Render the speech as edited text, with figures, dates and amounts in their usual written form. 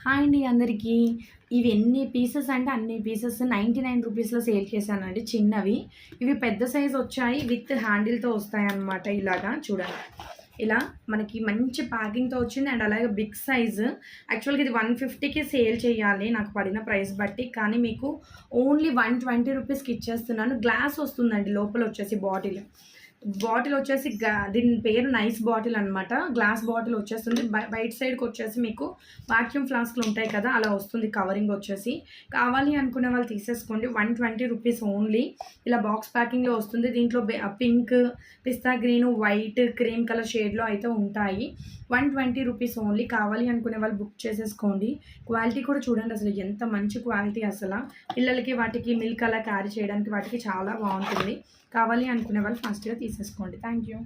Hi అండి అందరికీ. ఇవి ఎన్ని పీసెస్ అంటే అన్ని పీసెస్ 99 రూపీస్‌లో సేల్ చేశానండి చిన్నవి. ఇవి పెద్ద సైజ్ వచ్చాయి విత్ హ్యాండిల్‌తో వస్తాయన్నమాట ఇలాగా చూడండి. ఇలా మనకి మంచి ప్యాకింగ్‌తో వచ్చింది అండ్ అలాగే బిగ్ సైజ్. యాక్చువల్‌గా ఇది 150కి సేల్ చేయాలి నాకు పడిన ప్రైస్ బట్టి. కానీ మీకు ఓన్లీ 120 రూపీస్‌కి ఇచ్చేస్తున్నాను. గ్లాస్ వస్తుందండి లోపల వచ్చేసి బాటిల్. బాటిల్ వచ్చేసి దీని పేరు నైస్ బాటిల్ అనమాట. గ్లాస్ బాటిల్ వచ్చేస్తుంది. బయట సైడ్‌కి వచ్చేసి మీకు వాక్యూమ్ ఫ్లాస్క్‌లు ఉంటాయి కదా! అలా వస్తుంది కవరింగ్ వచ్చేసి. కావాలి అనుకునే వాళ్ళు తీసేసుకోండి. 120 రూపీస్ ఓన్లీ. ఇలా బాక్స్ ప్యాకింగ్‌లో వస్తుంది. దీంట్లో పింక్, పిస్తా గ్రీను, వైట్, క్రీమ్ కలర్ షేడ్‌లో అయితే ఉంటాయి. 120 రూపీస్ ఓన్లీ. కావాలి అనుకునే వాళ్ళు బుక్ చేసేసుకోండి. క్వాలిటీ కూడా చూడండి అసలు ఎంత మంచి క్వాలిటీ అసల. పిల్లలకి వాటికి మిల్క్ అలా క్యారీ చేయడానికి వాటికి చాలా బావుంటుంది. కావాలి అనుకునే వాళ్ళు ఫాస్ట్‌గా తీసేసుకోండి. Thank you.